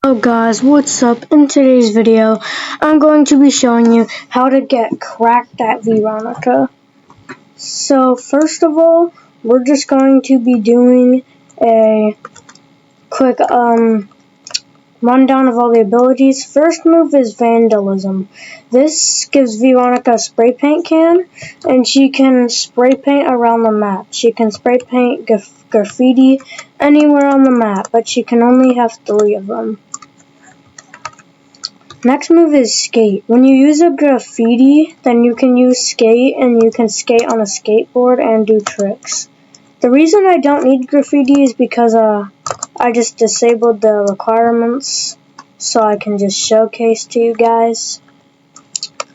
Hello guys, what's up? In today's video, I'm going to be showing you how to get cracked at Veeronica. So first of all, we're just going to be doing a quick rundown of all the abilities. First move is Vandalism. This gives Veeronica a spray paint can, and she can spray paint around the map. She can spray paint graffiti anywhere on the map, but she can only have 3 of them. Next move is Skate. When you use a graffiti, then you can use Skate, and you can skate on a skateboard and do tricks. The reason I don't need graffiti is because I just disabled the requirements so I can just showcase to you guys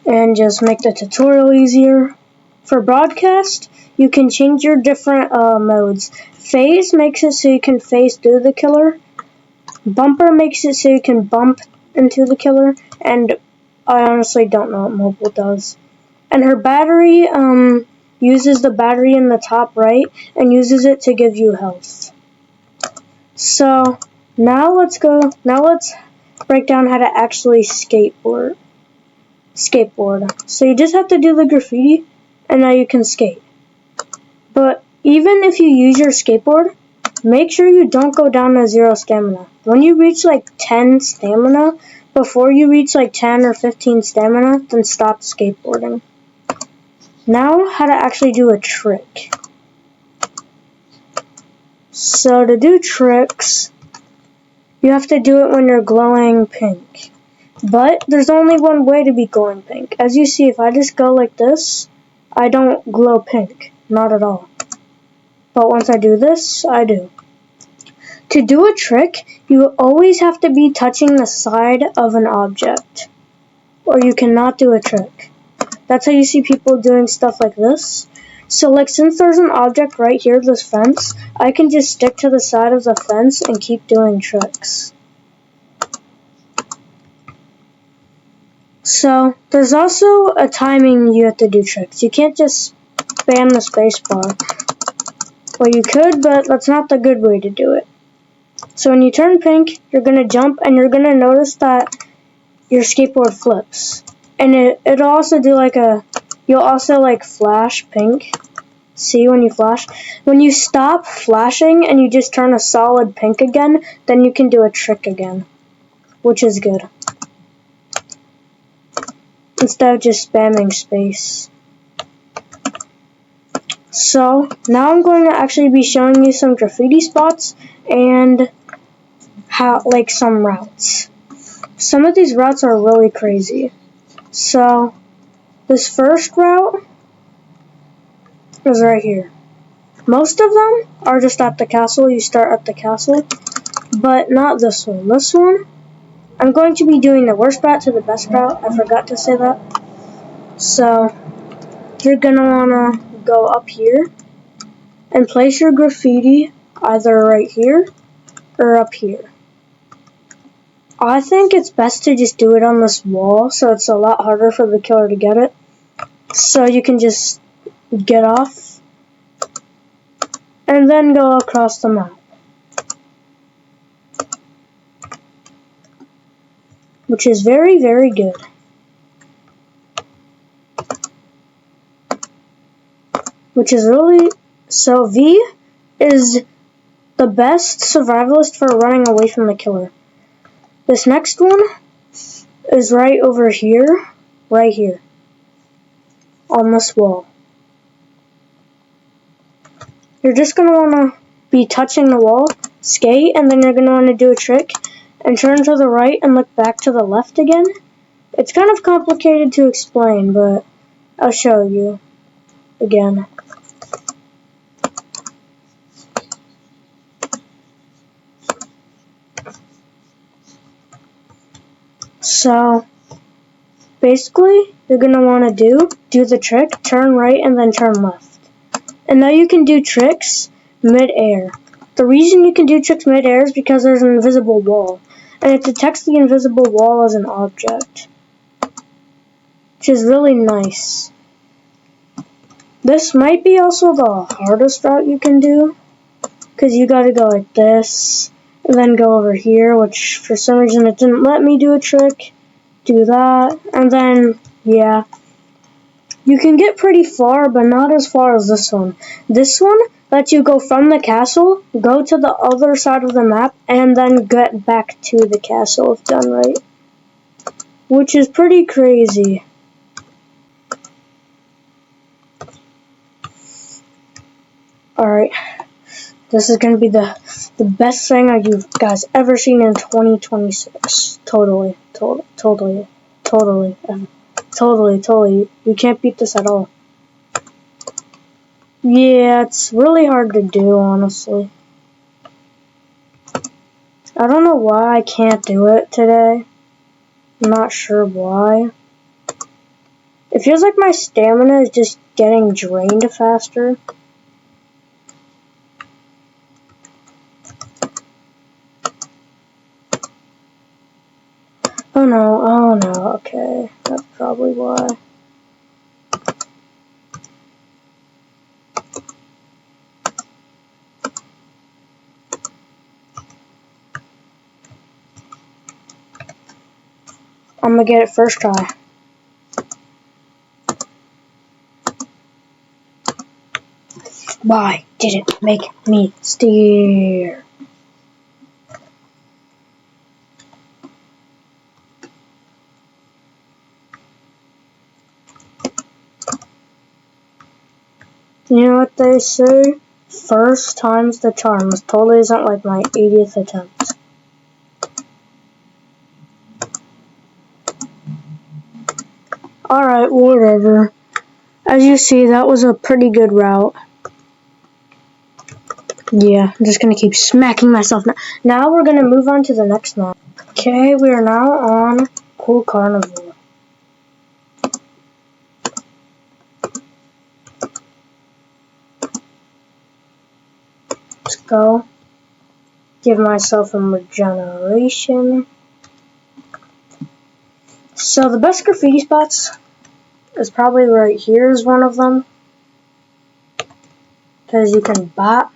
and just make the tutorial easier. For broadcast, you can change your different modes. Phase makes it so you can phase through the killer. Bumper makes it so you can bump into the killer, and I honestly don't know what mobile does. And her battery uses the battery in the top right and uses it to give you health. So now let's break down how to actually skateboard. So you just have to do the graffiti and now you can skate. But even if you use your skateboard, make sure you don't go down to 0 stamina. When you reach like 10 stamina, before you reach like 10 or 15 stamina, then stop skateboarding. Now, how to actually do a trick. So to do tricks, you have to do it when you're glowing pink. But there's only one way to be glowing pink. As you see, if I just go like this, I don't glow pink. Not at all. But once I do this, I do. To do a trick, you always have to be touching the side of an object, or you cannot do a trick. That's how you see people doing stuff like this. So like since there's an object right here, this fence, I can just stick to the side of the fence and keep doing tricks. So there's also a timing you have to do tricks. You can't just spam the space bar. Well, you could, but that's not the good way to do it. So when you turn pink, you're going to jump, and you're going to notice that your skateboard flips. And it'll also do like you'll also like flash pink. See when you flash? When you stop flashing and you just turn a solid pink again, then you can do a trick again, which is good. Instead of just spamming space. So now I'm going to actually be showing you some graffiti spots and some routes. Some of these routes are really crazy. So this first route is right here. Most of them are just at the castle. You start at the castle, but not this one. This one, I'm going to be doing the worst route to the best route. I forgot to say that. So you're gonna wanna go up here and place your graffiti either right here or up here. I think it's best to just do it on this wall, so it's a lot harder for the killer to get it. So you can just get off and then go across the map, which is very, very good. Which is really, so V is the best survivalist for running away from the killer. This next one is right over here, right here, on this wall. You're just going to want to be touching the wall, skate, and then you're going to want to do a trick, and turn to the right and look back to the left again. It's kind of complicated to explain, but I'll show you again. So, basically, you're going to want to do the trick, turn right, and then turn left. And now you can do tricks mid-air. The reason you can do tricks mid-air is because there's an invisible wall, and it detects the invisible wall as an object, which is really nice. This might be also the hardest route you can do, because you got to go like this, And then go over here, which for some reason it didn't let me do a trick. Do that, and then, yeah. You can get pretty far, but not as far as this one. This one lets you go from the castle, go to the other side of the map, and then get back to the castle if done right. Which is pretty crazy. Alright. This is going to be the best thing you guys ever seen in 2026. Totally. You can't beat this at all. Yeah, it's really hard to do, honestly. I don't know why I can't do it today. I'm not sure why. It feels like my stamina is just getting drained faster. Oh no, okay. That's probably why. I'm gonna get it first try. Why did it make me steer? You know what they say? First time's the charm. This totally isn't like my 80th attempt. Alright, whatever. As you see, that was a pretty good route. Yeah, I'm just gonna keep smacking myself. Now we're gonna move on to the next map. Okay, we are now on Cool Carnival. Let's go. Give myself a regeneration. So the best graffiti spots is probably right here is one of them. Because you can bop,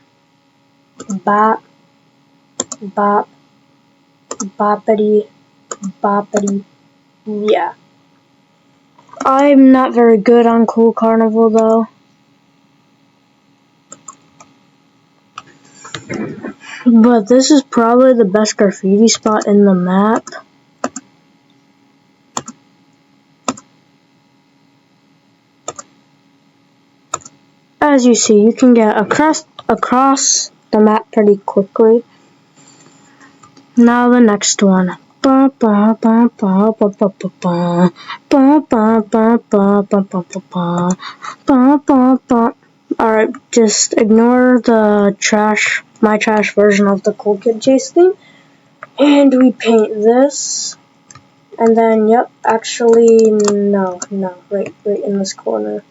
bop, bop, boppity, boppity. Yeah. I'm not very good on Cool Carnival though. But this is probably the best graffiti spot in the map. As you see, you can get across the map pretty quickly. Now the next one. Alright, just ignore the trash, my trash version of the Cool Kid Chase thing. And we paint this. And then, yep, actually, no, right in this corner.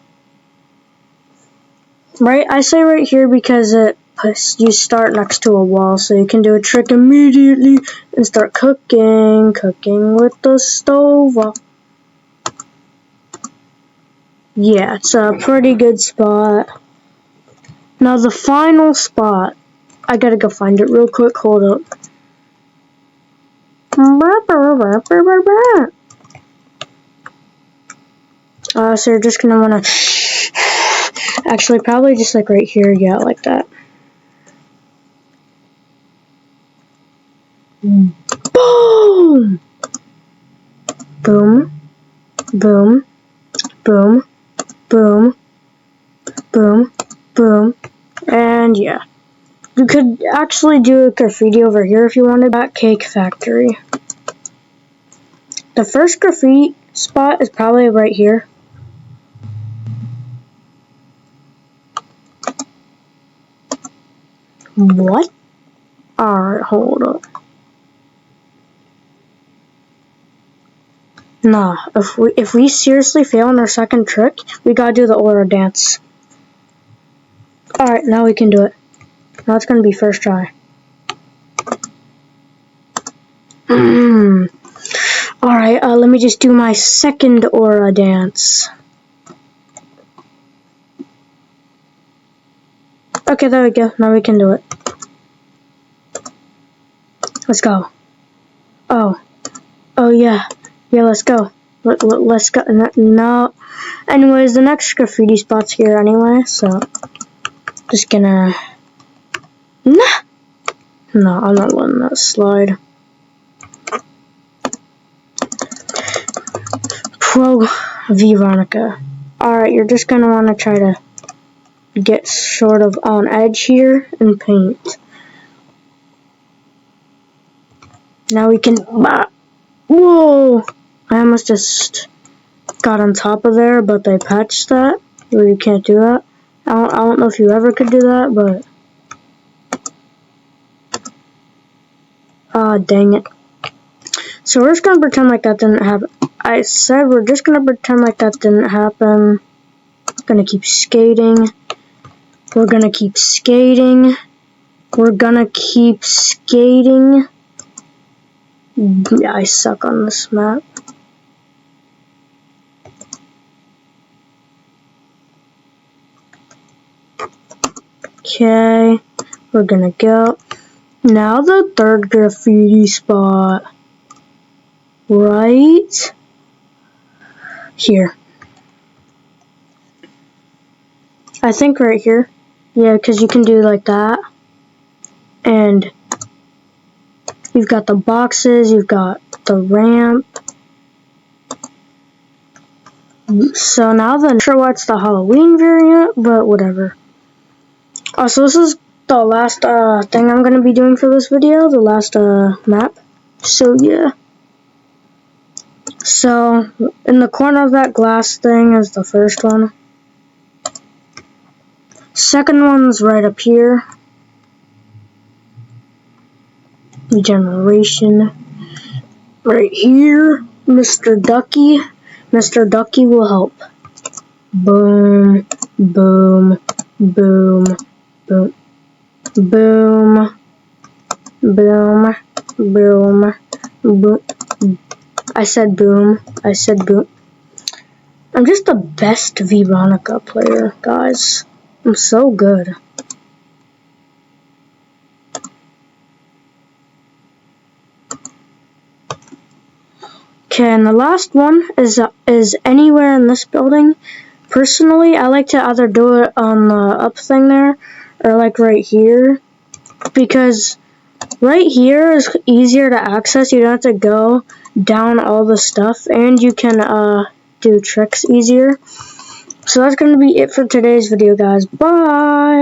Right, I say right here because you start next to a wall, so you can do a trick immediately and start cooking with the stove. Yeah, it's a pretty good spot. Now the final spot, I gotta go find it real quick, hold up. So you're just gonna wanna, actually probably just like right here, yeah, like that. Boom! Boom, boom, boom, boom, boom, boom, and yeah. You could actually do a graffiti over here if you wanted. That Cake Factory. The first graffiti spot is probably right here. What? Alright, hold up. Nah, if we seriously fail on our second trick, we gotta do the aura dance. Alright, now we can do it. Now it's gonna be first try. Alright, let me just do my second aura dance. Okay, there we go. Now we can do it. Let's go. Oh yeah. Yeah, let's go. Let's go. No. Anyways, the next graffiti spot's here anyway, so just gonna. No, I'm not letting that slide. Pro Veeronica. Alright, you're just gonna want to try to get sort of on edge here and paint. Now we can. Whoa! I almost just got on top of there, but they patched that where you can't do that. I don't know if you ever could do that, but dang it. So we're just gonna pretend like that didn't happen. I said we're just gonna pretend like that didn't happen. Gonna keep skating. We're gonna keep skating. We're gonna keep skating. Yeah, I suck on this map. Okay, we're gonna go. Now the third graffiti spot. Right here. I think right here. Yeah, because you can do like that. And you've got the boxes, you've got the ramp. So now I'm not sure what's the Halloween variant, but whatever. So this is the last thing I'm going to be doing for this video, the last map. So yeah. So in the corner of that glass thing is the first one. Second one's right up here. Regeneration. Right here, Mr. Ducky. Mr. Ducky will help. Boom, boom, boom, boom, boom, boom, boom, boom. I said boom. I said boom. I'm just the best Veeronica player, guys. I'm so good. Okay, and the last one is anywhere in this building. Personally, I like to either do it on the up thing there, or like right here, because right here is easier to access. You don't have to go down all the stuff, and you can do tricks easier. So that's going to be it for today's video, guys. Bye!